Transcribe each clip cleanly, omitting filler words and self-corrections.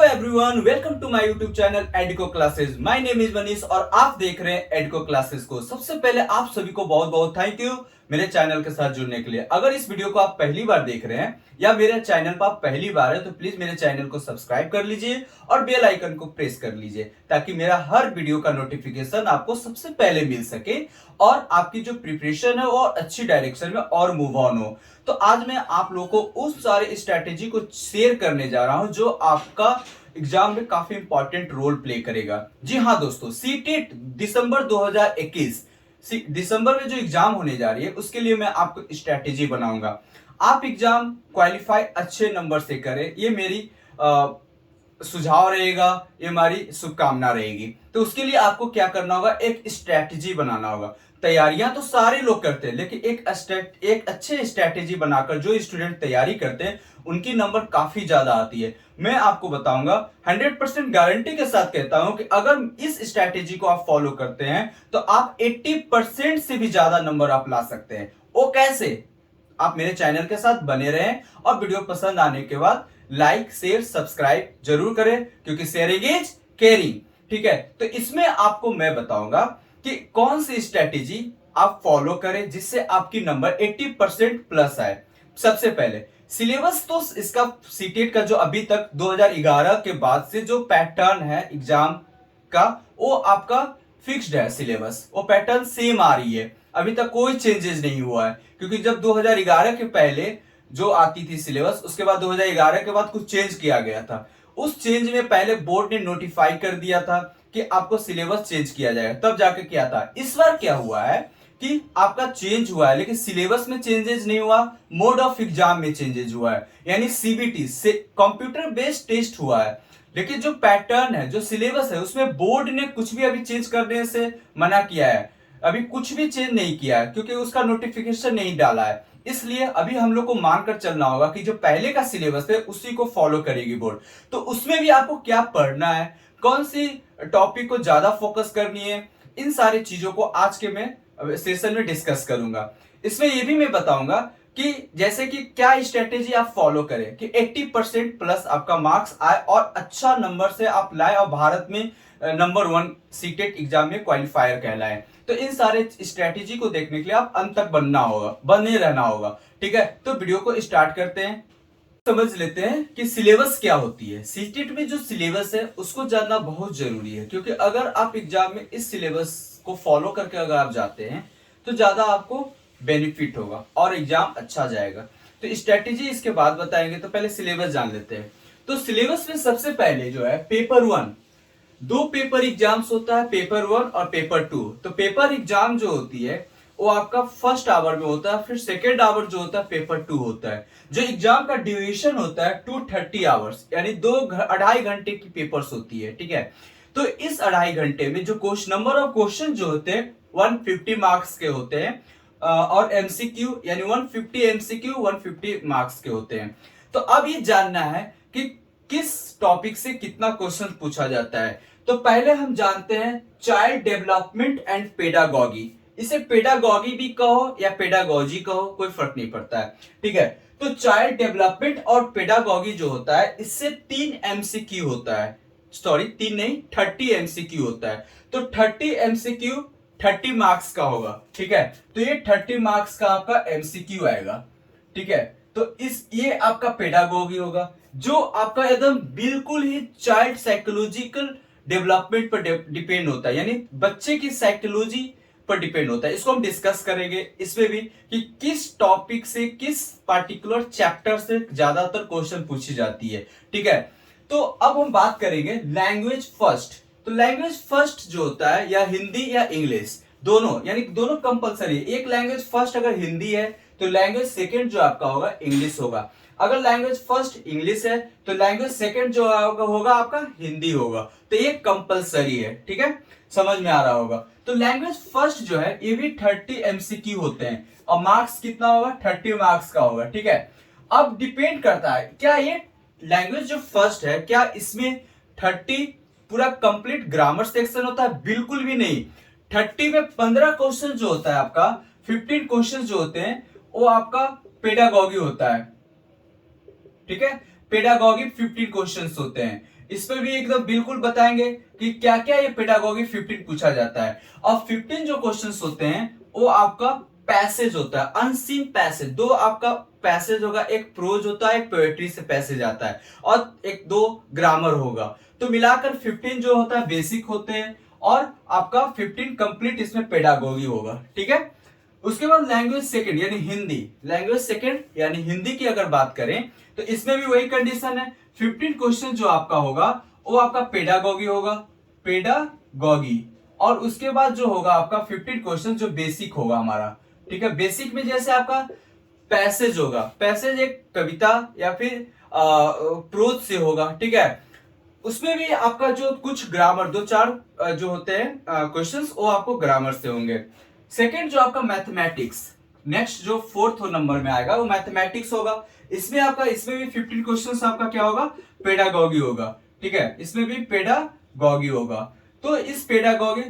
Everyone, welcome to my YouTube channel एडको classes. My name is Manish और आप देख रहे हैं एडको क्लासेस को। सबसे पहले आप सभी को बहुत बहुत थैंक यू मेरे चैनल के साथ जुड़ने के लिए। अगर इस वीडियो को आप पहली बार देख रहे हैं या मेरे चैनल पर आप पहली बार है तो प्लीज मेरे चैनल को सब्सक्राइब कर लीजिए और बेल आइकन को प्रेस कर लीजिए ताकि मेरा हर वीडियो का नोटिफिकेशन आपको सबसे पहले मिल सके और आपकी जो प्रिपरेशन है वो अच्छी डायरेक्शन में और मूव ऑन हो। तो आज मैं आप लोगों को उस सारे स्ट्रेटेजी को शेयर करने जा रहा हूं जो आपका एग्जाम में काफी इंपॉर्टेंट रोल प्ले करेगा। जी हाँ दोस्तों, सीटेट दिसंबर 2021 दिसंबर में जो एग्जाम होने जा रही है उसके लिए मैं आपको स्ट्रेटेजी बनाऊंगा। आप एग्जाम क्वालिफाई अच्छे नंबर से करें, ये मेरी सुझाव रहेगा, ये हमारी शुभकामना रहेगी। तो उसके लिए आपको क्या करना होगा, एक स्ट्रेटेजी बनाना होगा। तैयारियां तो सारे लोग करते हैं लेकिन एक अच्छे स्ट्रेटेजी बनाकर जो स्टूडेंट तैयारी करते हैं उनकी नंबर काफी ज्यादा आती है। मैं आपको बताऊंगा 100% गारंटी के साथ कहता हूं कि अगर इस स्ट्रेटेजी को आप फॉलो करते हैं तो आप 80% से भी ज्यादा नंबर आप ला सकते हैं। वो कैसे? आप मेरे चैनल के साथ बने रहें और वीडियो पसंद आने के बाद लाइक शेयर सब्सक्राइब जरूर करें क्योंकि शेयरिंग इज केयरिंग। ठीक है, तो इसमें आपको मैं बताऊंगा कि कौन सी स्ट्रेटेजी आप फॉलो करें जिससे आपकी नंबर 80% प्लस आए। सबसे पहले सिलेबस तो इसका सीटेट का जो अभी तक 2011 के बाद से जो पैटर्न है एग्जाम का वो आपका फिक्स्ड है। सिलेबस वो पैटर्न सेम आ रही है, अभी तक कोई चेंजेस नहीं हुआ है। क्योंकि जब 2011 के पहले जो आती थी सिलेबस, उसके बाद 2011 के बाद कुछ चेंज किया गया था। उस चेंज में पहले बोर्ड ने नोटिफाई कर दिया था कि आपको सिलेबस चेंज किया जाएगा, तब जाके किया था। इस बार क्या हुआ है कि आपका चेंज हुआ है लेकिन सिलेबस में चेंजेस नहीं हुआ, मोड ऑफ एग्जाम में चेंजेस हुआ है। यानी सीबीटी से कंप्यूटर बेस्ड टेस्ट हुआ है लेकिन जो पैटर्न है, जो सिलेबस है, उसमें बोर्ड ने कुछ भी अभी चेंज करने से मना किया है। अभी कुछ भी चेंज नहीं किया है क्योंकि उसका नोटिफिकेशन नहीं डाला है। इसलिए अभी हम लोग को मानकर चलना होगा कि जो पहले का सिलेबस है उसी को फॉलो करेगी बोर्ड। तो उसमें भी आपको क्या पढ़ना है, कौन सी टॉपिक को ज्यादा फोकस करनी है, इन सारी चीजों को आज के मैं सेशन में डिस्कस करूंगा। इसमें यह भी मैं बताऊंगा कि जैसे कि क्या स्ट्रेटेजी आप फॉलो करें कि 80% प्लस आपका मार्क्स आए और अच्छा नंबर से आप लाए और भारत में नंबर 1 सीटेट एग्जाम में क्वालिफायर कहलाए। तो इन सारे स्ट्रेटेजी को देखने के लिए आप अंत तक बने रहना होगा। ठीक है, तो वीडियो को स्टार्ट करते हैं। समझ लेते हैं कि सिलेबस क्या होती है। सीटेट में जो सिलेबस है उसको जानना बहुत जरूरी है क्योंकि अगर आप एग्जाम में इस सिलेबस को फॉलो करके अगर आप जाते हैं तो ज्यादा आपको बेनिफिट होगा और एग्जाम अच्छा जाएगा। तो स्ट्रेटेजी इसके बाद बताएंगे, तो पहले सिलेबस जान लेते हैं। तो सिलेबस में सबसे पहले जो है पेपर 1, दो पेपर एग्जाम्स होता है, पेपर 1 और पेपर 2। तो पेपर एग्जाम जो होती है वो आपका फर्स्ट आवर में होता है, फिर सेकेंड आवर जो होता है पेपर 2 होता है। जो एग्जाम का ड्यूरेशन होता है 230 आवर्स, यानी 2-2.5 घंटे की पेपर्स होती है। ठीक है, तो इस 2.5 घंटे में जो नंबर ऑफ क्वेश्चन जो होते हैं 150 मार्क्स के होते हैं और एमसीक्यू यानी 150 एमसीक्यू 150 मार्क्स के होते हैं। तो अब ये जानना है कि किस टॉपिक से कितना क्वेश्चन पूछा जाता है। तो पहले हम जानते हैं चाइल्ड डेवलपमेंट एंड पेडागॉगी। इसे पेडागॉगी भी कहो या पेडागॉजी कहो, कोई फर्क नहीं पड़ता है। ठीक है, तो चाइल्ड डेवलपमेंट और पेडागॉगी जो होता है इससे 3 एमसीक्यू होता है। सॉरी 3 नहीं, 30 एमसीक्यू होता है। तो 30 एमसीक्यू 30 मार्क्स का होगा। ठीक है, तो ये 30 मार्क्स का आपका एमसीक्यू आएगा। ठीक है, तो ये आपका पेडागॉगी होगा जो आपका एकदम बिल्कुल ही चाइल्ड साइकोलॉजिकल डेवलपमेंट पर डिपेंड होता है, यानी बच्चे की साइकोलॉजी पर डिपेंड होता है। इसको हम डिस्कस करेंगे इसमें भी कि किस टॉपिक से, किस पार्टिकुलर चैप्टर से ज्यादातर क्वेश्चन पूछी जाती है। ठीक है, तो अब हम बात करेंगे लैंग्वेज फर्स्ट। तो लैंग्वेज फर्स्ट जो होता है या हिंदी या इंग्लिश दोनों, यानी दोनों कंपलसरी है। एक लैंग्वेज फर्स्ट अगर हिंदी है तो लैंग्वेज सेकंड जो आपका होगा इंग्लिश होगा। अगर लैंग्वेज फर्स्ट इंग्लिश है तो लैंग्वेज सेकंड जो होगा आपका हिंदी होगा। तो ये कंपलसरी है। ठीक है, समझ में आ रहा होगा। तो लैंग्वेज फर्स्ट जो है ये भी 30 एमसीक्यू होते हैं और मार्क्स कितना होगा, 30 मार्क्स का होगा। ठीक है, अब डिपेंड करता है क्या ये लैंग्वेज जो फर्स्ट है क्या इसमें 30 पूरा कंप्लीट ग्रामर सेक्शन होता है? बिल्कुल भी नहीं। 30 में 15 क्वेश्चन जो होता है आपका, 15 क्वेश्चन जो होते हैं वो आपका पेडागॉगी होता है। ठीक है, पेडागॉगी 15 क्वेश्चंस होते हैं। इस पे भी एकदम बिल्कुल बताएंगे कि क्या क्या ये पेडागोगी 15 पूछा जाता है। और 15 जो क्वेश्चंस होते हैं वो आपका पैसेज होता है, अनसीन पैसेज। दो आपका पैसेज होगा, एक प्रोज होता है, एक पोएट्री से पैसेज आता है, और एक दो ग्रामर होगा। तो मिलाकर 15 जो होता है बेसिक होते हैं, और आपका 15 कंप्लीट इसमें पेडागोगी होगा। ठीक है। उसके बाद लैंग्वेज सेकंड यानी हिंदी, लैंग्वेज सेकंड यानी हिंदी की अगर बात करें तो इसमें भी वही कंडीशन है। 15 क्वेश्चन जो आपका होगा वो आपका पेडागोगी होगा, पेडागोगी। और उसके बाद जो होगा आपका 15 क्वेश्चन जो बेसिक होगा हमारा। ठीक है। बेसिक में जैसे आपका पैसेज होगा, पैसेज एक कविता या फिर प्रोज से होगा। ठीक है। उसमें भी आपका जो कुछ ग्रामर दो चार जो होते हैं क्वेश्चंस वो आपको ग्रामर से होंगे। सेकंड जो आपका मैथमेटिक्स, नेक्स्ट जो फोर्थ नंबर में आएगा वो मैथमेटिक्स होगा। इसमें भी 15 क्वेश्चंस आपका क्या होगा, पेडागोगी होगा। ठीक है। इसमें भी पेडागोगी होगा। तो इस पेडागोगी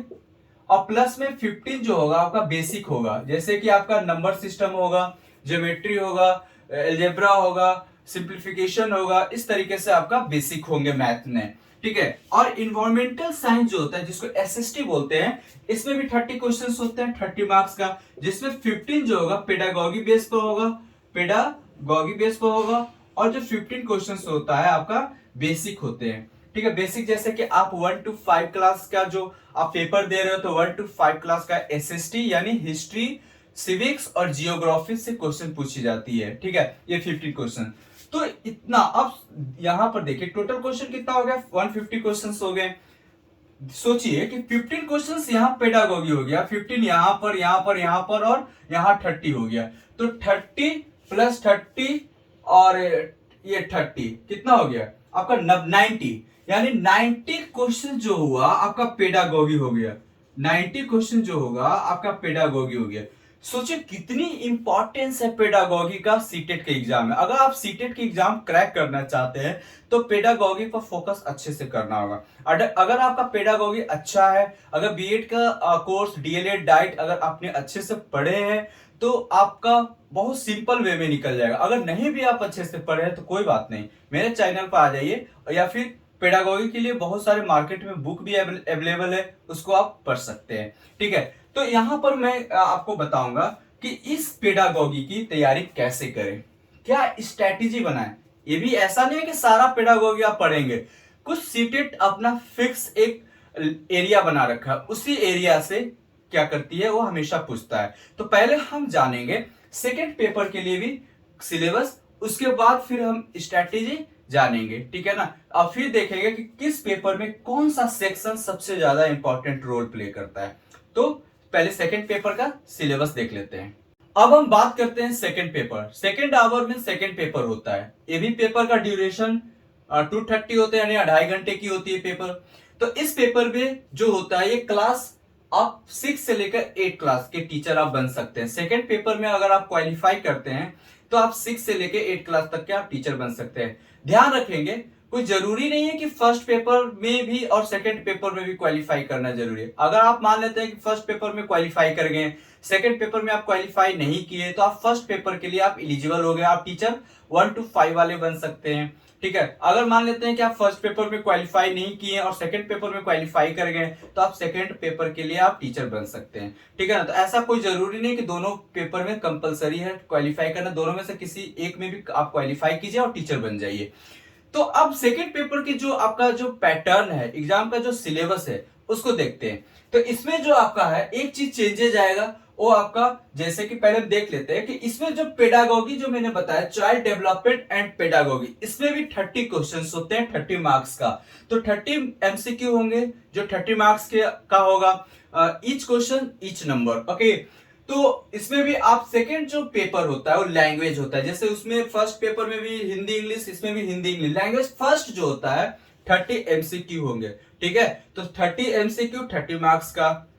और प्लस में 15 जो होगा आपका बेसिक होगा, जैसे कि आपका नंबर सिस्टम होगा, ज्योमेट्री होगा, अलजेब्रा होगा, सिंप्लीफिकेशन होगा। इस तरीके से आपका बेसिक होंगे मैथ में। ठीक है। और इन्वायरमेंटल साइंस जो होता है जिसको एसएसटी बोलते हैं, इसमें भी 30 क्वेश्चंस होते हैं 30 मार्क्स का, जिसमें 15 जो होगा पेडागोगी बेस पर होगा, पेडागोगी बेस पर होगा। और जो 15 क्वेश्चंस होता है आपका बेसिक होते हैं। ठीक है। बेसिक जैसे कि आप 1 to 5 क्लास का जो आप पेपर दे रहे हो तो 1 to 5 क्लास का एसएसटी यानी हिस्ट्री, सिविक्स और जियोग्राफी से क्वेश्चन पूछी जाती है। ठीक है। ये 15 क्वेश्चन। तो इतना अब यहां पर देखिए टोटल क्वेश्चन कितना हो गया, 150 क्वेश्चंस हो गए। सोचिए कि 15 क्वेश्चंस यहाँ पेडागोगी हो गया, 15 यहां पर यहां पर यहां पर और यहां 30 हो गया। तो 30 प्लस 30 और ये 30 कितना हो गया आपका 90, यानी 90 क्वेश्चन जो हुआ आपका पेडागोगी हो गया। 90 क्वेश्चन जो होगा आपका पेडागोगी हो गया। सोचिए कितनी इंपॉर्टेंस है पेडागोगी का सीटेट के एग्जाम में। अगर आप सीटेट के एग्जाम क्रैक करना चाहते हैं तो पेडागोगी पर फोकस अच्छे से करना होगा। अगर आपका पेडागोगी अच्छा है, अगर बीएड का कोर्स, डीएलएड, डाइट अगर आपने अच्छे से पढ़े हैं तो आपका बहुत सिंपल वे में निकल जाएगा। अगर नहीं भी आप अच्छे से पढ़े हैं तो कोई बात नहीं, मेरे चैनल पर आ जाइए, या फिर पेडागोगी के लिए बहुत सारे मार्केट में बुक भी अवेलेबल है, उसको आप पढ़ सकते हैं। ठीक है। तो यहां पर मैं आपको बताऊंगा कि इस पेडागोगी की तैयारी कैसे करें, क्या स्ट्रेटेजी बनाएं। ये भी ऐसा नहीं है कि सारा पेडागोगी आप पढ़ेंगे, कुछ सीटेट अपना फिक्स एक एरिया बना रखा है, उसी एरिया से क्या करती है वो हमेशा पूछता है। तो पहले हम जानेंगे सेकेंड पेपर के लिए भी सिलेबस, उसके बाद फिर हम स्ट्रेटेजी जानेंगे। ठीक है ना। अब फिर देखेंगे कि किस पेपर में कौन सा सेक्शन सबसे ज्यादा इंपॉर्टेंट रोल प्ले करता है। तो पहले सेकंड पेपर का सिलेबस देख लेते हैं। अब हम बात करते हैं सेकंड पेपर। सेकंड आवर में सेकंड पेपर होता है, ये भी पेपर का ड्यूरेशन 230 होता है, यानी 2.5 घंटे की होती है पेपर। तो इस पेपर में जो होता है ये क्लास आप 6 से लेकर 8 क्लास के टीचर आप बन सकते हैं। सेकंड पेपर में अगर आप क्वालिफाई करते हैं तो आप 6 से लेकर 8 क्लास तक के आप टीचर बन सकते हैं। ध्यान रखेंगे कोई जरूरी नहीं है कि फर्स्ट पेपर में भी और सेकंड पेपर में भी क्वालिफाई करना जरूरी है। अगर आप मान लेते हैं कि फर्स्ट पेपर में क्वालिफाई कर गए, सेकंड पेपर में आप क्वालिफाई नहीं किए, तो आप फर्स्ट पेपर के लिए आप इलिजिबल हो गए, आप टीचर 1 to 5 वाले बन सकते हैं। ठीक है। अगर मान लेते हैं कि आप फर्स्ट पेपर में क्वालिफाई नहीं किए और सेकंड पेपर में क्वालिफाई कर गए तो आप सेकंड पेपर के लिए आप टीचर बन सकते हैं। ठीक है ना। तो ऐसा कोई जरूरी नहीं कि दोनों पेपर में कंपलसरी है क्वालिफाई करना, दोनों में से किसी एक में भी आप क्वालिफाई कीजिए और टीचर बन जाइए। तो अब सेकंड पेपर की जो आपका जो पैटर्न है, एग्जाम का जो सिलेबस है उसको देखते हैं। तो इसमें जो आपका है एक चीज चेंजेज आएगा, वो आपका जैसे कि पहले देख लेते हैं कि इसमें जो पेडागोगी जो मैंने बताया चाइल्ड डेवलपमेंट एंड पेडागोगी, इसमें भी 30 क्वेश्चंस होते हैं 30 मार्क्स का। तो 30 एमसीक्यू होंगे जो 30 मार्क्स के का होगा, each question each number. Okay. तो इसमें भी आप सेकंड जो पेपर होता है वो लैंग्वेज होता है, जैसे उसमें फर्स्ट पेपर में भी हिंदी इंग्लिश, इसमें भी हिंदी इंग्लिश। लैंग्वेज फर्स्ट जो होता है 30 एमसीक्यू होंगे। ठीक है। तो 30 एमसीक्यू 30 मार्क्स का।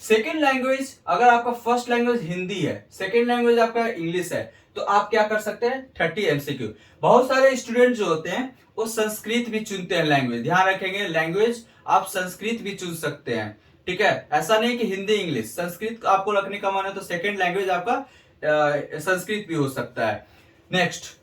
सेकेंड लैंग्वेज, अगर आपका फर्स्ट लैंग्वेज हिंदी है, सेकेंड लैंग्वेज आपका इंग्लिश है, तो आप क्या कर सकते हैं 30 एमसीक्यू। बहुत सारे स्टूडेंट जो होते हैं वो संस्कृत भी चुनते हैं लैंग्वेज, ध्यान रखेंगे लैंग्वेज आप संस्कृत भी चुन सकते हैं। ठीक है। ऐसा नहीं कि हिंदी इंग्लिश, संस्कृत आपको रखने का मन है तो सेकेंड लैंग्वेज आपका संस्कृत भी हो सकता है। नेक्स्ट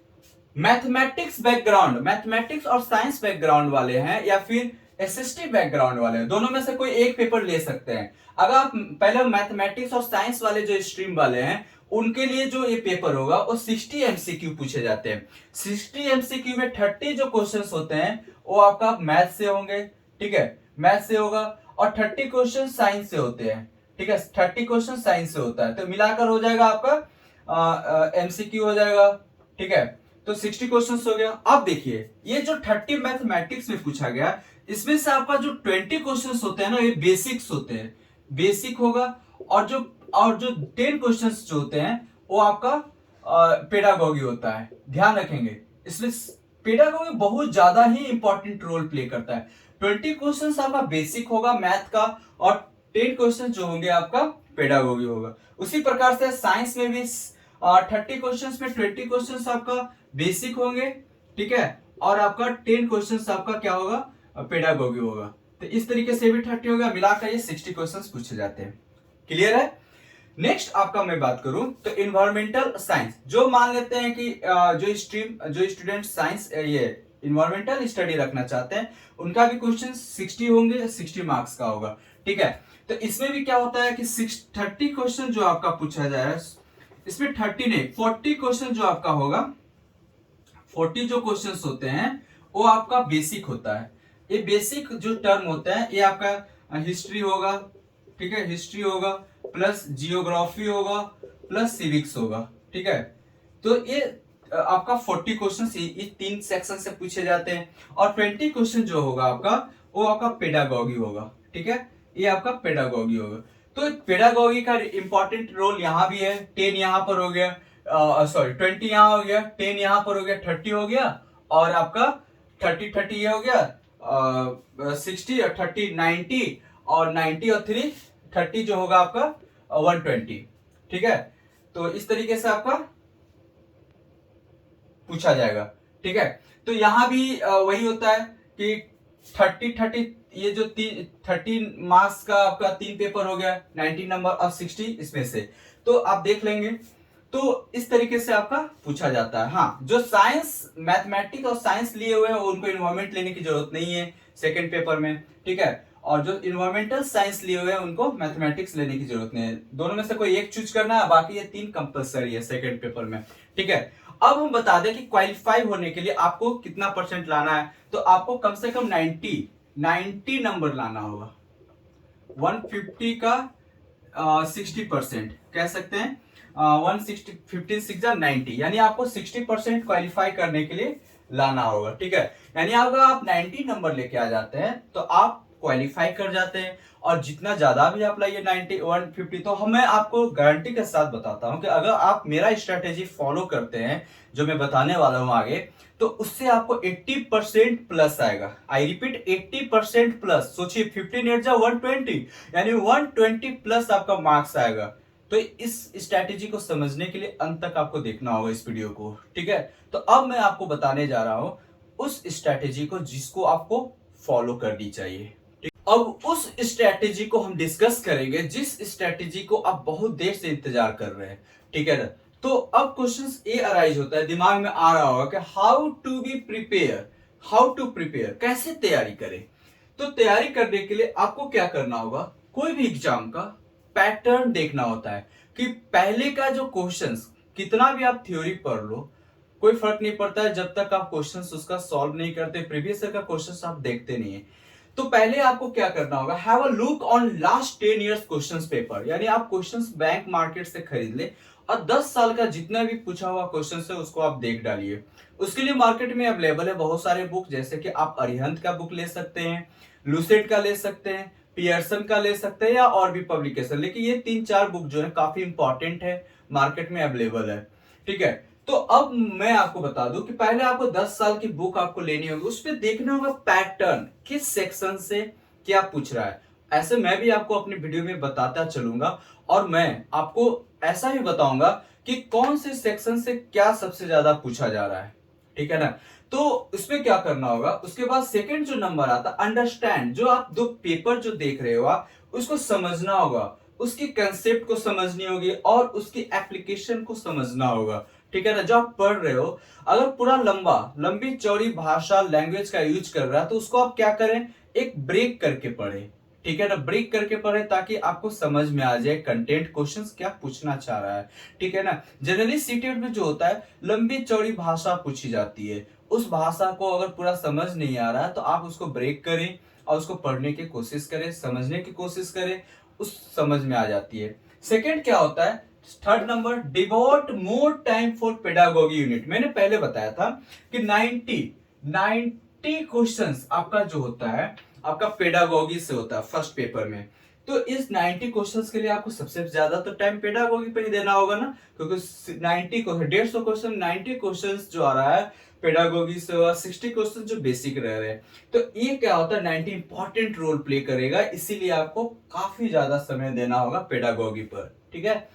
मैथमेटिक्स बैकग्राउंड, मैथमेटिक्स और साइंस बैकग्राउंड वाले हैं या फिर एसएसटी बैकग्राउंड वाले हैं, दोनों में से कोई एक पेपर ले सकते हैं। अगर आप पहले मैथमेटिक्स और साइंस वाले जो स्ट्रीम वाले हैं उनके लिए जो ये पेपर होगा वो 60 एमसीक्यू पूछे जाते हैं। 60 एमसीक्यू में 30 जो क्वेश्चंस होते हैं वो आपका मैथ से होंगे, ठीक है, मैथ से होगा, और 30 क्वेश्चन साइंस से होते हैं, ठीक है, 30 क्वेश्चन साइंस से होता है, तो मिलाकर हो जाएगा आपका एमसीक्यू हो जाएगा, ठीक है। तो 60 क्वेश्चंस हो गया। अब देखिए ये जो 30 मैथमेटिक्स में पूछा गया, इसमें से आपका जो 20 क्वेश्चंस होते हैं ना ये बेसिक्स होते हैं, बेसिक होगा, और जो 10 क्वेश्चंस जो होते हैं वो आपका पेडागोगी होता है। ध्यान रखेंगे इसमें पेडागोगी बहुत ज्यादा ही इंपॉर्टेंट रोल प्ले करता है। 20 क्वेश्चंस आपका बेसिक होगा मैथ का, और 10 क्वेश्चन जो होंगे आपका पेडागोगी होगा। उसी प्रकार से साइंस में भी 30 क्वेश्चंस में 20 क्वेश्चंस आपका बेसिक होंगे, ठीक है, और आपका 10 क्वेश्चंस आपका क्या होगा, पेडागोगी होगा। तो इस तरीके से भी 30 हो गया, मिलाकर ये 60 क्वेश्चंस पूछे जाते हैं। क्लियर है। नेक्स्ट आपका मैं बात करूं तो इन्वायरमेंटल साइंस, जो मान लेते हैं कि जो स्टूडेंट साइंस ये इन्वायरमेंटल स्टडी रखना चाहते हैं उनका भी क्वेश्चन 60 होंगे, 60 मार्क्स का होगा, ठीक है। तो इसमें भी क्या होता है कि 30 क्वेश्चन जो आपका पूछा जाए, इसमें 30 नहीं 40 क्वेश्चन जो आपका होगा, 40 जो क्वेश्चंस होते हैं वो आपका बेसिक होता है। ये बेसिक जो टर्म होता है ये आपका हिस्ट्री होगा, ठीक है, हिस्ट्री होगा प्लस जियोग्राफी होगा प्लस सिविक्स होगा, ठीक है। तो ये आपका 40 क्वेश्चन इस 3 सेक्शन से पूछे जाते हैं, और 20 क्वेश्चन जो होगा आपका वो आपका पेडागोगी होगा, ठीक है, ये आपका पेडागोगी होगा। तो पेडागोगी का इंपॉर्टेंट रोल यहाँ भी है। 10 यहाँ पर हो गया, सॉरी 20 यहाँ हो गया, 10 यहाँ पर हो गया, 30 हो गया, और आपका 30 ये हो गया 60 और 30 90, और 90 और 3 30 जो होगा आपका 120, ठीक है। तो इस तरीके से आपका पूछा जाएगा, ठीक है। तो यहां भी वही होता है कि 30 ये जो 30 मार्क्स का आपका 3 पेपर हो गया, 90 नंबर और 60 इसमें से, तो आप देख लेंगे। तो इस तरीके से आपका पूछा जाता है। हाँ, जो साइंस मैथमेटिक्स और साइंस लिए हुए हैं उनको इन्वायरमेंट लेने की जरूरत नहीं है सेकंड पेपर में, ठीक है, और जो इन्वायरमेंटल साइंस लिए हुए हैं उनको मैथमेटिक्स लेने की जरूरत नहीं है। दोनों में से कोई एक चूज करना है, बाकी ये 3 कंपलसरी है सेकंड पेपर में, ठीक है। अब हम बता दें कि क्वालिफाई होने के लिए आपको कितना परसेंट लाना है, तो आपको कम से कम 90 नंबर लाना होगा। 150 का 60% कह सकते हैं, 160 15 6 90, यानी आपको 60% क्वालिफाई करने के लिए लाना होगा, ठीक है। यानी अगर आप 90 नंबर लेके आ जाते हैं तो आप क्वालिफाई कर जाते हैं, और जितना ज्यादा भी आप लाइए 90 150, तो मैं आपको गारंटी के साथ बताता हूं कि अगर आप मेरा स्ट्रेटेजी फॉलो करते हैं जो मैं बताने वाला हूं आगे, तो उससे आपको 80% प्लस आएगा। I repeat 80% plus. सोचिए 15 8 120, यानी 120 प्लस आपका मार्क्स आएगा। तो इस स्ट्रेटेजी को समझने के लिए अंत तक आपको देखना होगा इस वीडियो को, ठीक है। तो अब मैं आपको बताने जा रहा हूं उस स्ट्रेटेजी को जिसको आपको फॉलो करनी चाहिए। अब उस स्ट्रेटेजी को हम डिस्कस करेंगे जिस स्ट्रेटेजी को आप बहुत देर से इंतजार कर रहे हैं, ठीक है ना। तो अब क्वेश्चंस ये अराइज होता है, दिमाग में आ रहा होगा कि how to be prepare, how to prepare, कैसे तैयारी करें। तो तैयारी करने के लिए आपको क्या करना होगा, कोई भी एग्जाम का पैटर्न देखना होता है कि पहले का जो क्वेश्चंस, कितना भी आप थ्योरी पढ़ लो कोई फर्क नहीं पड़ता है जब तक आप क्वेश्चंस उसका सॉल्व नहीं करते, प्रीवियस ईयर का क्वेश्चंस आप देखते नहीं है। तो पहले आपको क्या करना होगा, have a look on last 10 years questions paper, यानी आप क्वेश्चंस बैंक मार्केट से खरीद ले और 10 साल का जितना भी पूछा हुआ क्वेश्चन है उसको आप देख डालिए। उसके लिए मार्केट में अवेलेबल है बहुत सारे बुक, जैसे कि आप अरिहंत का बुक ले सकते हैं, लूसेंट का ले सकते हैं, पियर्सन का ले सकते हैं, या और भी पब्लिकेशन, लेकिन ये 3-4 बुक जो है काफी इंपॉर्टेंट है, मार्केट में अवेलेबल है, ठीक है। तो अब मैं आपको बता दूं कि पहले आपको 10 साल की बुक आपको लेनी होगी, उस पर देखना होगा पैटर्न किस सेक्शन से क्या पूछ रहा है। ऐसे मैं भी आपको अपनी वीडियो में बताता चलूंगा, और मैं आपको ऐसा भी बताऊंगा कि कौन से सेक्शन से क्या सबसे ज्यादा पूछा जा रहा है, ठीक है ना। तो इसमें क्या करना होगा, उसके बाद सेकंड जो नंबर आता अंडरस्टैंड, जो आप दो पेपर जो देख रहे हो आप उसको समझना होगा, उसकी कंसेप्ट को समझनी होगी और उसकी एप्लीकेशन को समझना होगा, ठीक है ना, जो आप पढ़ रहे हो, अगर पूरा लंबी चौड़ी भाषा लैंग्वेज का यूज कर रहा है तो उसको आप क्या करें, एक ब्रेक करके पढ़े, ठीक है ना, ब्रेक करके पढ़े ताकि आपको समझ में आ जाए कंटेंट, क्वेश्चंस क्या पूछना चाह रहा है, ठीक है ना। जनरली सीटेट में जो होता है लंबी चौड़ी भाषा पूछी जाती है, उस भाषा को अगर पूरा समझ नहीं आ रहा है तो आप उसको ब्रेक करें और उसको पढ़ने की कोशिश करें, समझने की कोशिश करें, उस समझ में आ जाती है। सेकंड क्या होता है, third number, devote more time for pedagogy unit. मैंने पहले बताया था कि 90 क्वेश्चंस आपका जो होता है आपका पेडागोगी से होता है फर्स्ट पेपर में। तो इस 90 क्वेश्चंस के लिए आपको सबसे ज्यादा तो टाइम पेडागोगी पे ही देना होगा ना, क्योंकि 90 को 150 क्वेश्चन, 90 क्वेश्चंस जो आ रहा है पेडागोगी से और 60 क्वेश्चन जो बेसिक रह रहे हैं। तो ये क्या होता है, 90 इंपॉर्टेंट रोल प्ले करेगा, इसीलिए आपको काफी ज्यादा समय देना होगा पेडागोगी पर, ठीक है।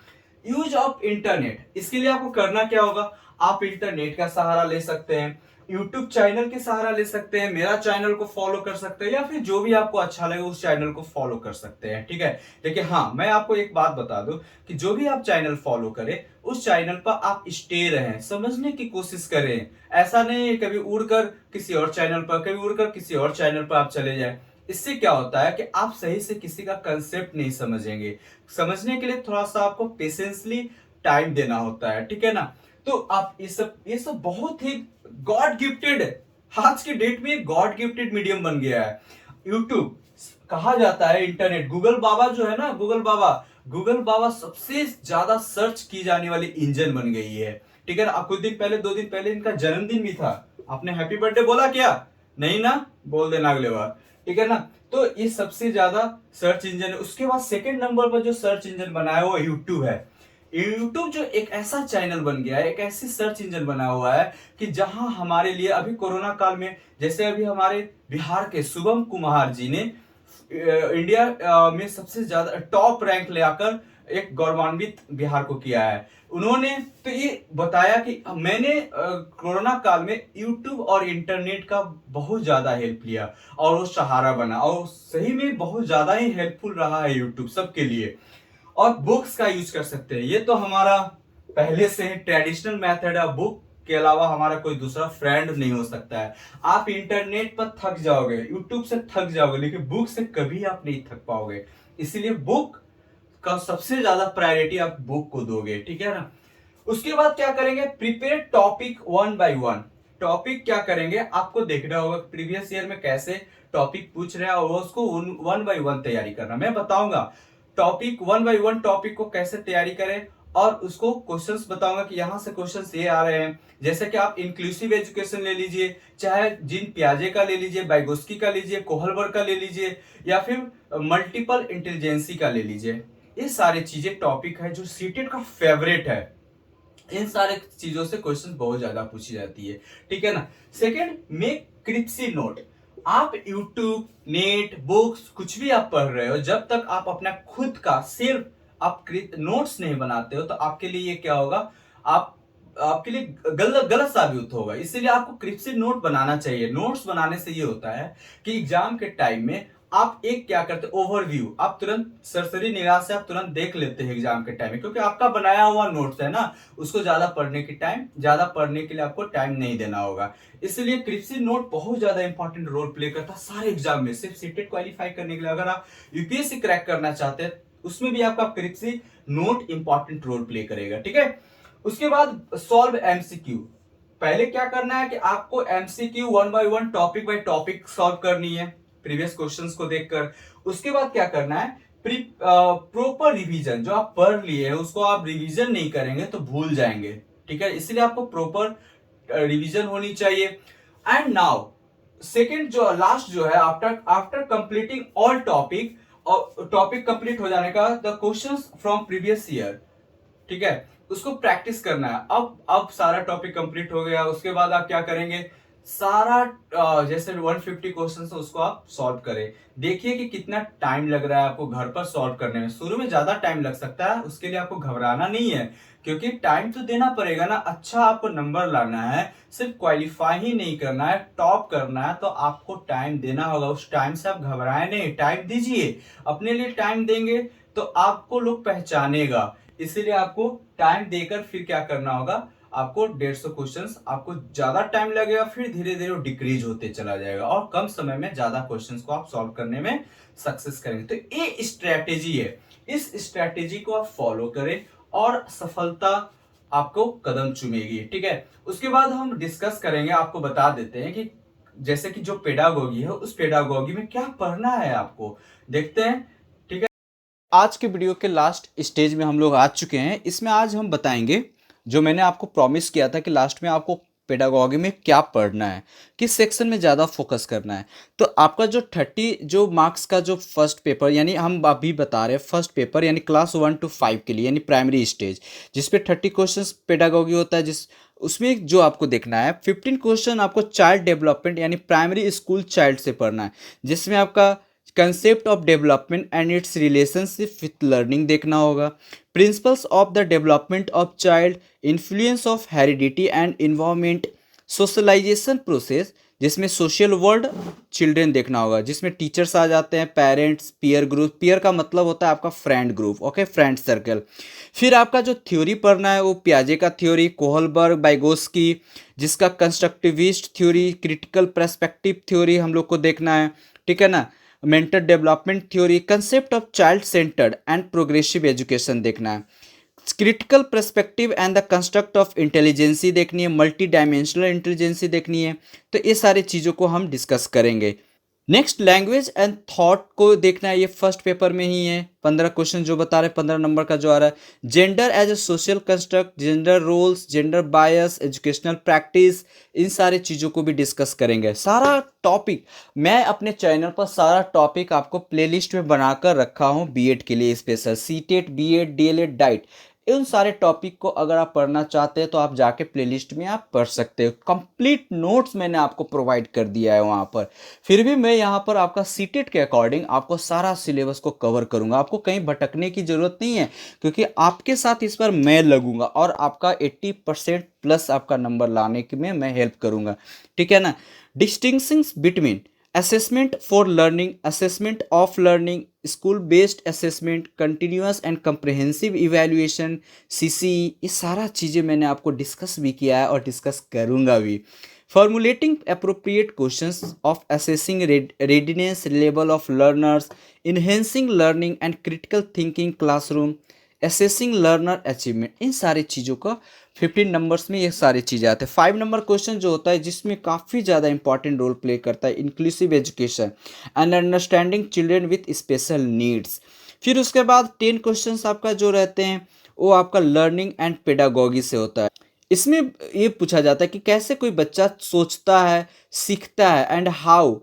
यूज ऑफ इंटरनेट, इसके लिए आपको करना क्या होगा, आप इंटरनेट का सहारा ले सकते हैं, यूट्यूब चैनल के सहारा ले सकते हैं, मेरा चैनल को फॉलो कर सकते हैं, या फिर जो भी आपको अच्छा लगे उस चैनल को फॉलो कर सकते हैं, ठीक है। देखिए हाँ, मैं आपको एक बात बता दूं कि जो भी आप चैनल फॉलो करें उस चैनल पर आप स्टे रहें, समझने की कोशिश करें। ऐसा नहीं कभी उड़कर किसी और चैनल पर, कभी उड़कर किसी और चैनल पर आप चले जाएं। इससे क्या होता है कि आप सही से किसी का कंसेप्ट नहीं समझेंगे। समझने के लिए थोड़ा सा आपको पेशेंसली टाइम देना होता है, ठीक है ना। तो आप ये सब बहुत ही गॉड गिफ्टेड है, आज की डेट में गॉड गिफ्टेड मीडियम बन गया है यूट्यूब। कहा जाता है इंटरनेट, गूगल बाबा जो है ना, गूगल बाबा सबसे ज्यादा सर्च की जाने वाली इंजन बन गई है, ठीक है ना। अब कुछ दिन पहले, 2 दिन पहले इनका जन्मदिन भी था, आपने हैप्पी बर्थडे बोला क्या, नहीं ना, बोल देना अगले बार, ठीक है ना। तो ये सबसे ज्यादा सर्च इंजन है। उसके बाद सेकंड नंबर पर जो सर्च इंजन बना है वो यूट्यूब है। यूट्यूब जो एक ऐसा चैनल बन गया है, एक ऐसी सर्च इंजन बना हुआ है कि जहां हमारे लिए अभी कोरोना काल में, जैसे अभी हमारे बिहार के शुभम कुमार जी ने इंडिया में सबसे ज्यादा टॉप रैंक ले आकर एक गौरवान्वित बिहार को किया है। उन्होंने तो ये बताया कि मैंने कोरोना काल में यूट्यूब और इंटरनेट का बहुत ज्यादा हेल्प लिया और वो सहारा बना, और सही में बहुत ज्यादा ही हेल्पफुल रहा है यूट्यूब सबके लिए। और बुक्स का यूज कर सकते हैं, ये तो हमारा पहले से ही ट्रेडिशनल मेथड है, बुक के अलावा हमारा कोई दूसरा फ्रेंड नहीं हो सकता है। आप इंटरनेट पर थक जाओगे, यूट्यूब से थक जाओगे, लेकिन बुक से कभी आप नहीं थक पाओगे। इसीलिए बुक का सबसे ज्यादा प्रायोरिटी आप बुक को दोगे, ठीक है ना। उसके बाद क्या करेंगे, प्रिपेयर टॉपिक 1 by 1। टॉपिक क्या करेंगे, आपको देखना होगा प्रीवियस ईयर में कैसे टॉपिक पूछ रहे हैं और उसको 1 by 1 तैयारी करना मैं बताऊंगा। टॉपिक 1 by 1 टॉपिक को कैसे तैयारी करें, और उसको क्वेश्चंस बताऊंगा कि यहां से क्वेश्चंस ये आ रहे हैं। जैसे कि आप इंक्लूसिव एजुकेशन ले लीजिए, चाहे जिन पियाजे का ले लीजिए, बाइगोस्की का लीजिए, कोहलबर्ग का ले लीजिए, या फिर मल्टीपल इंटेलिजेंसी का ले लीजिए। ये सारी चीजें टॉपिक है जो सीटेट का फेवरेट है। इन सारे चीजों से क्वेश्चन बहुत ज्यादा पूछी जाती है, ठीक है ना। Second, make crispy note. आप यूट्यूब, नेट, बुक्स कुछ भी आप पढ़ रहे हो, जब तक आप अपना खुद का सिर्फ आप नोट्स नहीं बनाते हो तो आपके लिए ये क्या होगा, आप आपके लिए गलत गलत साबित होगा। इसीलिए आपको क्रिप्सी नोट बनाना चाहिए। नोट्स बनाने से ये होता है कि एग्जाम के टाइम में आप एक क्या करते हैं, ओवरव्यू, आप तुरंत सरसरी निगाह से आप तुरंत देख लेते हैं एग्जाम के टाइम में, क्योंकि आपका बनाया हुआ नोट्स है ना, उसको ज्यादा पढ़ने के लिए आपको टाइम नहीं देना होगा। इसलिए क्रिप्सी नोट बहुत ज्यादा इंपॉर्टेंट रोल प्ले करता है सारे एग्जाम में। सिर्फ सीटेट क्वालिफाई करने के लिए, अगर आप यूपीएससी क्रैक करना चाहते हैं उसमें भी आपका crispy note important role play करेगा, ठीक है। उसके बाद सॉल्व एमसीक्यू। पहले क्या करना है कि आपको MCQ 1 by 1 topic by topic solve करनी है प्रीवियस क्वेश्चंस को देखकर। उसके बाद क्या करना है, प्रॉपर रिवीजन, जो आप पढ़ लिए हैं उसको आप रिवीजन नहीं करेंगे तो भूल जाएंगे, ठीक है। इसलिए आपको प्रॉपर रिवीजन होनी चाहिए। एंड नाउ सेकेंड जो लास्ट जो है, after after completing all topic, और टॉपिक कंप्लीट हो जाने का, the questions from previous year, ठीक है, उसको प्रैक्टिस करना है। अब सारा टॉपिक कंप्लीट हो गया, उसके बाद आप क्या करेंगे, सारा जैसे 150 क्वेश्चन है उसको आप सॉल्व करें। देखिए कि कितना टाइम लग रहा है आपको घर पर सॉल्व करने में। शुरू में ज्यादा टाइम लग सकता है, उसके लिए आपको घबराना नहीं है, क्योंकि टाइम तो देना पड़ेगा ना। अच्छा आपको नंबर लाना है, सिर्फ क्वालिफाई ही नहीं करना है, टॉप करना है, तो आपको टाइम देना होगा। उस टाइम से आप घबराए नहीं, टाइम दीजिए। अपने लिए टाइम देंगे तो आपको लोग पहचानेगा, इसीलिए आपको टाइम देकर फिर क्या करना होगा, आपको 150 क्वेश्चंस, आपको ज्यादा टाइम लगेगा, फिर धीरे धीरे डिक्रीज होते चला जाएगा और कम समय में ज्यादा क्वेश्चंस को आप सॉल्व करने में सक्सेस करेंगे। तो ये स्ट्रेटेजी है, इस स्ट्रेटेजी को आप फॉलो करें और सफलता आपको कदम चूमेगी। ठीक है, उसके बाद हम डिस्कस करेंगे, आपको बता देते हैं कि जैसे कि जो पेडागोगी है, उस पेडागोगी में क्या पढ़ना है आपको, देखते हैं। ठीक है, आज के वीडियो के लास्ट स्टेज में हम लोग आ चुके हैं। इसमें आज हम बताएंगे जो मैंने आपको प्रॉमिस किया था कि लास्ट में आपको पेडागोगी में क्या पढ़ना है, किस सेक्शन में ज़्यादा फोकस करना है। तो आपका जो 30 जो मार्क्स का जो फर्स्ट पेपर, यानी हम अभी बता रहे हैं फर्स्ट पेपर यानी क्लास 1 to 5 के लिए, यानी प्राइमरी स्टेज, जिसपे 30 क्वेश्चन पेडागोगी होता है, जिस उसमें जो आपको देखना है 15 क्वेश्चन आपको चाइल्ड डेवलपमेंट यानी प्राइमरी स्कूल चाइल्ड से पढ़ना है, जिसमें आपका concept of development and its relationship with learning देखना होगा, principles of the development of child, influence of heredity and environment, socialization process, जिसमें सोशल वर्ल्ड चिल्ड्रेन देखना होगा, जिसमें टीचर्स आ जाते हैं, पेरेंट्स, पीयर ग्रुप, पीयर का मतलब होता है आपका friend group, okay, friend circle. फिर आपका जो थ्योरी पढ़ना है वो पियाजे का थ्योरी, कोहलबर्ग, बाइगोस्की, जिसका constructivist theory, critical perspective theory हम लोग को देखना है। ठीक है ना, mental development theory, concept of child centred and progressive education देखना है, critical perspective and the construct of intelligence देखनी है, मल्टी डायमेंशनल इंटेलिजेंसी देखनी है। तो ये सारी चीज़ों को हम डिस्कस करेंगे। नेक्स्ट, लैंग्वेज एंड थॉट को देखना है, ये फर्स्ट पेपर में ही है। 15 क्वेश्चन जो बता रहे, 15 नंबर का जो आ रहा है। Gender as a social construct, gender roles, gender bias, educational practice, इन सारे चीज़ों को भी डिस्कस करेंगे। सारा टॉपिक मैं अपने चैनल पर सारा टॉपिक आपको प्लेलिस्ट में बनाकर रखा हूँ बीएड के लिए special, CTET, BEd, DElEd, DIET, उन सारे टॉपिक को अगर आप पढ़ना चाहते हैं तो आप जाके प्लेलिस्ट में आप पढ़ सकते हो। कंप्लीट नोट्स मैंने आपको प्रोवाइड कर दिया है वहाँ पर। फिर भी मैं यहाँ पर आपका सीटेट के अकॉर्डिंग आपको सारा सिलेबस को कवर करूँगा, आपको कहीं भटकने की ज़रूरत नहीं है, क्योंकि आपके साथ इस पर मैं लगूंगा और आपका 80% प्लस आपका नंबर लाने में मैं हेल्प करूँगा। ठीक है ना। Distinctions between assessment for learning, assessment of learning, school based assessment, continuous and comprehensive evaluation, CCE, ये सारा चीज़ें मैंने आपको डिस्कस भी किया है और डिस्कस करूँगा भी। Formulating appropriate questions of assessing readiness level of learners, enhancing learning and critical thinking classroom, assessing learner achievement, इन सारी चीज़ों का 15 नंबर्स में ये सारी चीज़ें आते हैं। 5 नंबर क्वेश्चन जो होता है जिसमें काफ़ी ज़्यादा इंपॉर्टेंट रोल प्ले करता है, inclusive education and understanding children with special needs. फिर उसके बाद 10 क्वेश्चन आपका जो रहते हैं वो आपका लर्निंग एंड पेडागोगी से होता है। इसमें ये पूछा जाता है कि कैसे कोई बच्चा सोचता है, सीखता है, and how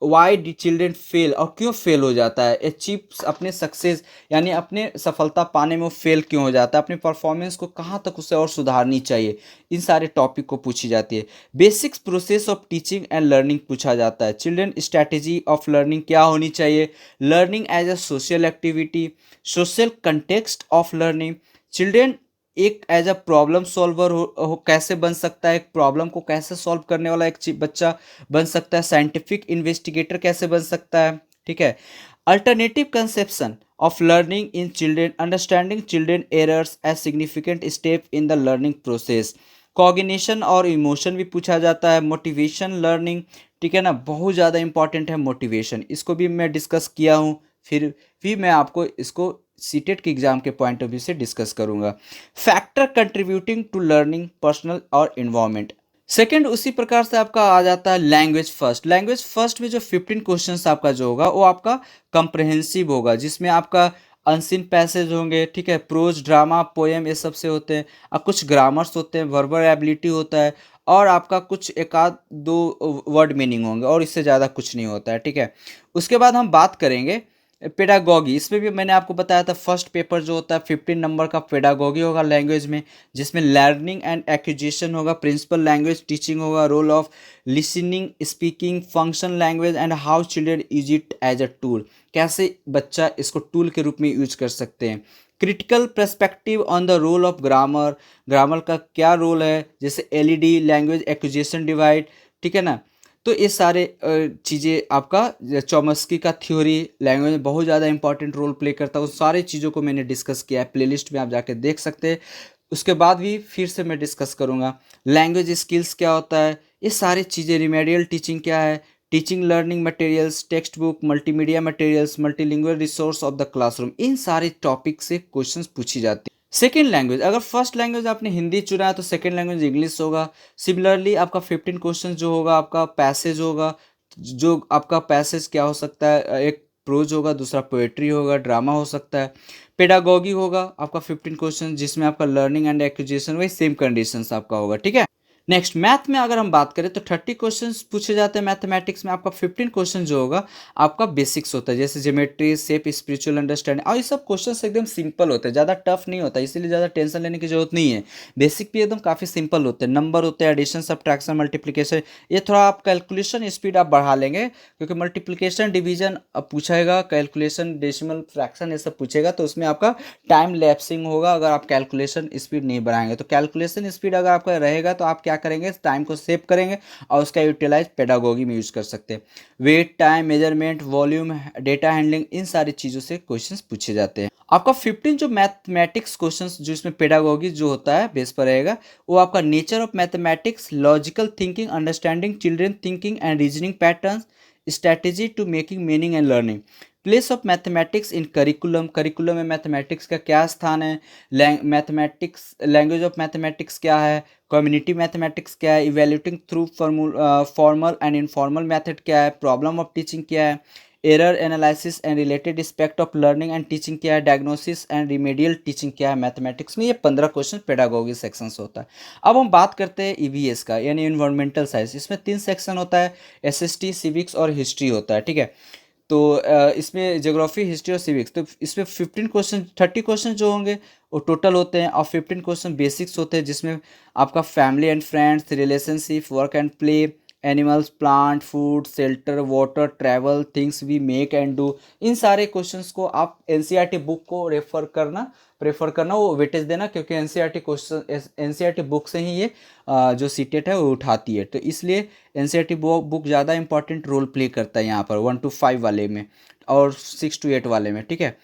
why D children fail, और क्यों फेल हो जाता है, अचीव अपने सक्सेस यानी अपने सफलता पाने में वो फेल क्यों हो जाता है, अपने परफॉर्मेंस को कहाँ तक उसे और सुधारनी चाहिए, इन सारे टॉपिक को पूछी जाती है। Basics process of teaching and learning पूछा जाता है। चिल्ड्रेन स्ट्रैटेजी ऑफ लर्निंग क्या होनी चाहिए, learning as a social activity, social context of learning, children एक एज अ प्रॉब्लम सॉल्वर हो कैसे बन सकता है, एक प्रॉब्लम को कैसे सॉल्व करने वाला एक बच्चा बन सकता है, साइंटिफिक इन्वेस्टिगेटर कैसे बन सकता है। ठीक है। Alternative conception of learning in children, understanding children errors as significant step in the learning process, cognition और इमोशन भी पूछा जाता है, मोटिवेशन लर्निंग। ठीक है ना, बहुत ज़्यादा इंपॉर्टेंट है मोटिवेशन, इसको भी मैं डिस्कस किया हूँ, फिर भी मैं आपको इसको सीटेट के एग्जाम के पॉइंट ऑफ व्यू से डिस्कस करूंगा। Factor contributing to learning, personal और इन्वायरमेंट। सेकंड उसी प्रकार से आपका आ जाता है लैंग्वेज फर्स्ट। लैंग्वेज फर्स्ट में जो 15 क्वेश्चंस आपका जो होगा वो आपका कंप्रहेंसिव होगा, जिसमें आपका अनसीन पैसेज होंगे, ठीक है, प्रोज, ड्रामा, पोएम, ये सब से होते हैं। अब कुछ ग्रामर्स होते हैं, वर्बल एबिलिटी होता है, और आपका कुछ एक आध दो वर्ड मीनिंग होंगे, और इससे ज़्यादा कुछ नहीं होता है। ठीक है। उसके बाद हम बात करेंगे पेडागोगी। इसमें भी मैंने आपको बताया था फर्स्ट पेपर जो होता है 15 नंबर का पेडागोगी होगा लैंग्वेज में, जिसमें लर्निंग एंड एक्विजिशन होगा, प्रिंसिपल लैंग्वेज टीचिंग होगा, role of listening, speaking, function language and how children use it as a tool, कैसे बच्चा इसको टूल के रूप में यूज कर सकते हैं। Critical perspective on the role of grammar, grammar का क्या रोल है, जैसे एलईडी, लैंग्वेज एक्विजिशन डिवाइड। ठीक है ना। तो ये सारे चीज़ें आपका चॉम्स्की का थ्योरी लैंग्वेज में बहुत ज़्यादा इंपॉर्टेंट रोल प्ले करता है, उन सारी चीज़ों को मैंने डिस्कस किया है, प्लेलिस्ट में आप जाके देख सकते हैं। उसके बाद भी फिर से मैं डिस्कस करूँगा। लैंग्वेज स्किल्स क्या होता है, ये सारी चीज़ें, रिमेडियल टीचिंग क्या है, teaching learning materials, textbook, multimedia materials, multilingual resource of the classroom, इन सारे टॉपिक से क्वेश्चंस पूछी जाती है। सेकेंड लैंग्वेज, अगर फर्स्ट लैंग्वेज आपने हिंदी चुना है तो सेकेंड लैंग्वेज इंग्लिश होगा। सिमिलरली आपका 15 क्वेश्चन जो होगा आपका पैसेज होगा, जो आपका पैसेज क्या हो सकता है, एक प्रोज होगा, दूसरा पोएट्री होगा, ड्रामा हो सकता है। पेडागॉगी होगा आपका 15 क्वेश्चन, जिसमें आपका लर्निंग एंड एक्विजिशन वही सेम कंडीशंस आपका होगा, ठीक है। नेक्स्ट मैथ में अगर हम बात करें तो 30 क्वेश्चंस पूछे जाते हैं मैथमेटिक्स में। आपका 15 क्वेश्चन जो होगा आपका बेसिक्स होता है, जैसे ज्योमेट्री, शेप, स्पिरिचुअल अंडरस्टैंडिंग, और ये सब क्वेश्चंस एकदम सिंपल होते हैं, ज़्यादा टफ नहीं होता, इसीलिए ज़्यादा टेंशन लेने की जरूरत नहीं है। बेसिक भी एकदम काफ़ी सिंपल होते हैं, नंबर होते हैं, एडिशन, सब्ट्रैक्शन, मल्टीप्लिकेशन। ये थोड़ा आप कैलकुलेशन स्पीड आप बढ़ा लेंगे, क्योंकि मल्टीप्लिकेशन, डिवीजन अब पूछेगा, कैलकुलेशन, डेसिमल, फ्रैक्शन, ये सब पूछेगा, तो उसमें आपका टाइम लैप्सिंग होगा अगर आप कैलकुलेशन स्पीड नहीं बढ़ाएंगे। तो कैलकुलेशन स्पीड अगर आपका रहेगा तो आप क्या करेंगे, टाइम को सेव करेंगे और उसका यूटिलाइज पेडागोगी में यूज कर सकते हैं। Weight, time, measurement, volume, data handling, इन सारी चीज़ों से क्वेश्चंस पूछे जाते हैं। आपका 15 जो मैथमेटिक्स क्वेश्चंस जो इसमें पेडागोगी जो होता है बेस पर रहेगा, वो आपका nature of mathematics, logical thinking, understanding children thinking and reasoning patterns, strategy to making meaning and learning, place of mathematics in curriculum, curriculum में मैथमेटिक्स का क्या स्थान है, मैथमेटिक्स, लैंग्वेज ऑफ मैथमेटिक्स क्या है, कम्युनिटी मैथमेटिक्स क्या है, evaluating through formal and informal method क्या है, प्रॉब्लम ऑफ टीचिंग क्या है, error analysis and related aspect of learning and teaching क्या है, डायग्नोसिस एंड रिमेडियल टीचिंग क्या है मैथमेटिक्स में। ये 15 क्वेश्चन पेडागोगी सेक्शंस होता है। अब हम बात करते हैं ईवीएस का, यानी इन्वायरमेंटल साइंस। इसमें 3 सेक्शन होता है, एसएसटी, सिविक्स और हिस्ट्री होता है, ठीक है। तो इसमें ज्योग्राफी, हिस्ट्री और सिविक्स, तो इसमें 15 क्वेश्चन, 30 क्वेश्चन जो होंगे वो टोटल होते हैं, और 15 क्वेश्चन बेसिक्स होते हैं, जिसमें आपका family and friends, relationship, work and play, animals, plant, food, shelter, water, travel, things we make and do, इन सारे क्वेश्चंस को आप एनसीईआरटी बुक को प्रेफर करना, वो वेटेज देना, क्योंकि एनसीईआरटी क्वेश्चन, एनसीईआरटी बुक से ही ये जो सीटेट है वो उठाती है, तो इसलिए एनसीईआरटी बुक ज़्यादा इंपॉर्टेंट रोल प्ले करता है यहाँ पर 1 to 5 वाले में और 6 to 8 वाले में, ठीक है।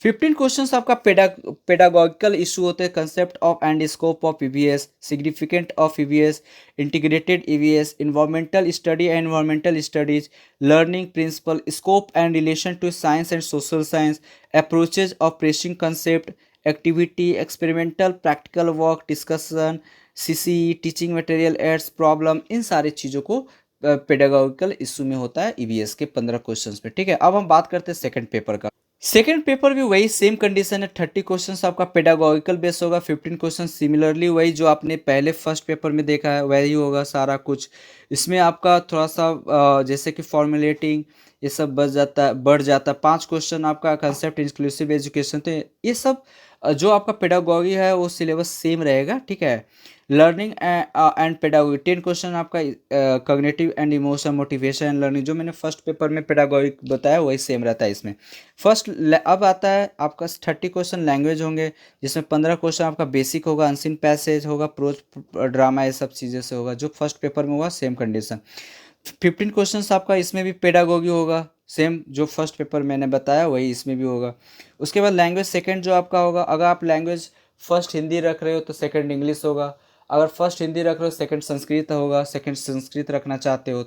15 क्वेश्चंस आपका पेडागॉगिकल इशू होते हैं, concept of and scope of EVS, significant of EVS, integrated EVS, environmental study and environmental studies, learning principle, scope and relation to science and social science, approaches of pressing concept, activity, experimental, practical work, discussion, CC, teaching material aids, problem, इन सारी चीज़ों को पेडागॉगिकल issue में होता है EVS के 15 questions पे, ठीक है। अब हम बात करते हैं सेकंड पेपर का। सेकंड पेपर भी वही सेम कंडीशन है, 30 क्वेश्चंस आपका पेडागॉगिकल बेस होगा, 15 क्वेश्चन सिमिलरली वही जो आपने पहले फर्स्ट पेपर में देखा है वही होगा सारा कुछ। इसमें आपका थोड़ा सा जैसे कि फॉर्मुलेटिंग ये सब बढ़ जाता है। 5 क्वेश्चन आपका कंसेप्ट इंक्लूसिव एजुकेशन, तो ये सब जो आपका पेडागॉगी है वो सिलेबस सेम रहेगा, ठीक है। लर्निंग एंड पेडागॉगी 10 क्वेश्चन आपका cognitive and emotion, motivation and learning, जो मैंने फर्स्ट पेपर में पेडागॉगी बताया वही सेम रहता है इसमें। अब आता है आपका 30 क्वेश्चन लैंग्वेज होंगे, जिसमें 15 क्वेश्चन आपका बेसिक होगा, अनसीन पैसेज होगा, प्रोज, ड्रामा, ये सब चीज़ें से होगा, जो फर्स्ट पेपर में हुआ सेम कंडीशन। 15 क्वेश्चंस आपका इसमें भी पेडागोगी होगा, सेम जो फर्स्ट पेपर मैंने बताया वही इसमें भी होगा। उसके बाद लैंग्वेज सेकंड जो आपका होगा, अगर आप लैंग्वेज फर्स्ट हिंदी रख रहे हो तो सेकंड इंग्लिश होगा, अगर फर्स्ट हिंदी रख रहे हो सेकंड संस्कृत होगा, सेकंड संस्कृत रखना चाहते हो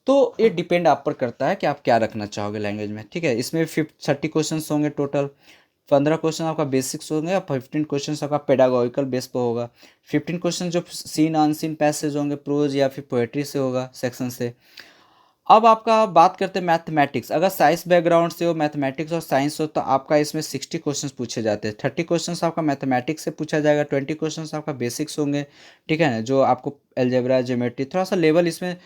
तो ये डिपेंड आप पर करता है कि आप क्या रखना चाहोगे लैंग्वेज में, ठीक है। इसमें 30 क्वेश्चन होंगे टोटल, 15 क्वेश्चन आपका बेसिक्स होंगे और 15 क्वेश्चन आपका पेडागॉगिकल बेस पर होगा। 15 क्वेश्चन जो सीन अनसीन पैसेज होंगे, प्रोज या फिर पोएट्री से होगा सेक्शन से। अब आपका बात करते हैं मैथमेटिक्स, अगर साइंस बैकग्राउंड से हो, मैथमेटिक्स और साइंस हो, तो आपका इसमें 60 क्वेश्चन पूछे जाते हैं। 30 क्वेश्चन आपका मैथमेटिक्स से पूछा जाएगा, 20 क्वेश्चन आपका बेसिक्स होंगे, ठीक है ना, जो आपको अलजेब्रा, ज्योमेट्री, थोड़ा सा लेवल इसमें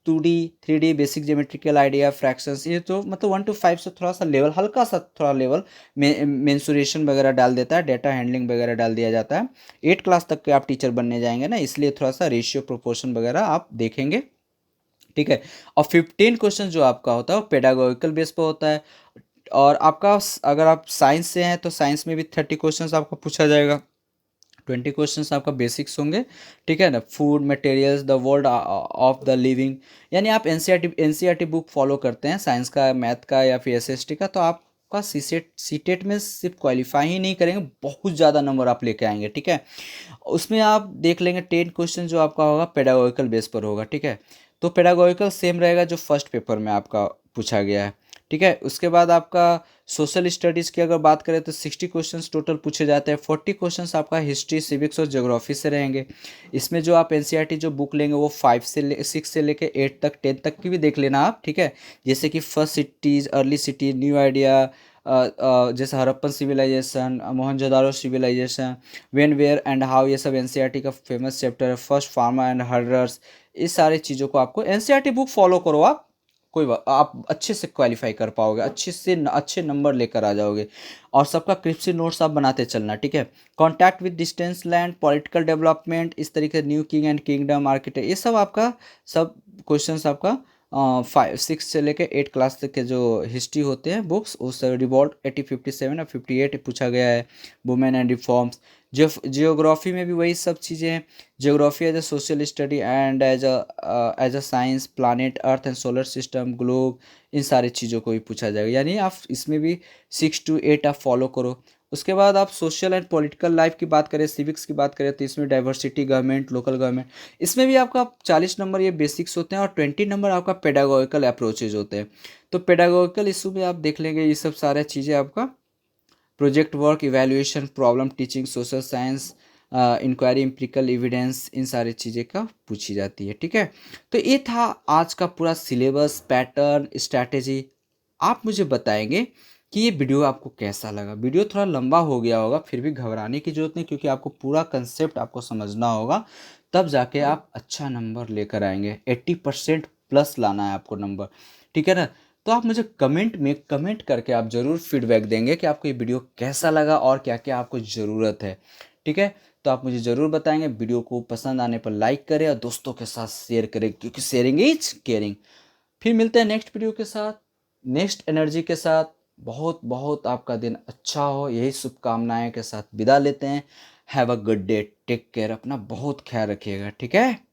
2D 3D basic geometrical idea, fractions, ये तो मतलब 1 to 5 से थोड़ा सा लेवल, हल्का सा थोड़ा लेवल मेंसुरेशन वगैरह डाल देता है, डेटा हैंडलिंग वगैरह डाल दिया जाता है। 8 क्लास तक के आप टीचर बनने जाएंगे ना, इसलिए थोड़ा सा रेशियो प्रोपोर्शन वगैरह आप देखेंगे, ठीक है। और 15 क्वेश्चन जो आपका होता है वो पेडागोगिकल बेस पर होता है। और आपका अगर आप साइंस से हैं तो साइंस में भी 30 क्वेश्चन आपको पूछा जाएगा, 20 क्वेश्चंस आपका बेसिक्स होंगे, ठीक है ना। Food, materials, the world of the living, यानी आप एनसीईआरटी बुक फॉलो करते हैं साइंस का, मैथ का या फिर एसएसटी का, तो आप आपका सीटेट में सिर्फ क्वालिफाई ही नहीं करेंगे, बहुत ज़्यादा नंबर आप लेके आएंगे, ठीक है। उसमें आप देख लेंगे 10 क्वेश्चन जो आपका होगा पेडागोजिकल बेस पर होगा, ठीक है। तो पेडागोजिकल सेम रहेगा जो फर्स्ट पेपर में आपका पूछा गया है, ठीक है। उसके बाद आपका सोशल स्टडीज़ की अगर बात करें तो 60 क्वेश्चंस टोटल पूछे जाते हैं। 40 क्वेश्चंस आपका हिस्ट्री, सिविक्स और ज्योग्राफी से रहेंगे। इसमें जो आप एनसीईआरटी जो बुक लेंगे वो 6 से लेके 8 तक 10 तक की भी देख लेना आप, ठीक है। जैसे कि first cities, early city, new idea, जैसे Harappan civilisation, Mohenjodaro civilisation, when where and how, ये सब एनसीईआरटी का फेमस चैप्टर है। फर्स्ट फार्मा एंड हर्डर्स, इस सारी चीज़ों को आपको एनसीईआरटी बुक फॉलो करो आप, कोई बात, आप अच्छे से क्वालिफाई कर पाओगे, अच्छे नंबर लेकर आ जाओगे। और सबका क्रिप्सी नोट्स आप बनाते चलना, ठीक है। Contact with distance land, political development, इस तरीके new king and kingdom, architect, ये सब आपका सब क्वेश्चंस आपका 6 से लेके 8 क्लास तक के जो हिस्ट्री होते हैं बुक्स, उस रिवॉल्ट 1857 और 58 पूछा गया है। वुमेन एंड रिफॉर्म्स, जियोग्राफी में भी वही सब चीज़ें हैं। Geography as a social study and as a science, planet, earth and solar system, globe, इन सारी चीज़ों को भी पूछा जाएगा। यानी आप इसमें भी 6 to 8 आप फॉलो करो। उसके बाद आप सोशल एंड पॉलिटिकल लाइफ की बात करें, सिविक्स की बात करें, तो इसमें डाइवर्सिटी, गवर्नमेंट, लोकल गवर्नमेंट, इसमें भी आपका 40 नंबर ये बेसिक्स होते हैं और 20 नंबर आपका पेडागोजिकल अप्रोचेज होते हैं। तो पेडागोजिकल इशू में आप देख लेंगे ये सब सारे चीज़ें आपका project work, evaluation, problem teaching, social science, inquiry, empirical evidence, इन सारी चीज़ें का पूछी जाती है, ठीक है। तो ये था आज का पूरा सिलेबस, पैटर्न, स्ट्रैटेजी। आप मुझे बताएंगे कि ये वीडियो आपको कैसा लगा। वीडियो थोड़ा लंबा हो गया होगा, फिर भी घबराने की जरूरत नहीं, क्योंकि आपको पूरा कंसेप्ट आपको समझना होगा, तब जाके आप अच्छा नंबर लेकर आएंगे। 80% प्लस लाना है आपको नंबर, ठीक है ना। तो आप मुझे कमेंट में कमेंट करके आप ज़रूर फीडबैक देंगे कि आपको ये वीडियो कैसा लगा और क्या क्या आपको ज़रूरत है, ठीक है। तो आप मुझे ज़रूर बताएंगे। वीडियो को पसंद आने पर लाइक करें और दोस्तों के साथ शेयर करें, क्योंकि शेयरिंग इज केयरिंग। फिर मिलते हैं नेक्स्ट वीडियो के साथ, नेक्स्ट एनर्जी के साथ। बहुत बहुत आपका दिन अच्छा हो, यही शुभकामनाएं के साथ विदा लेते हैं। Have a good day, take care, अपना बहुत ख्याल रखिएगा, ठीक है।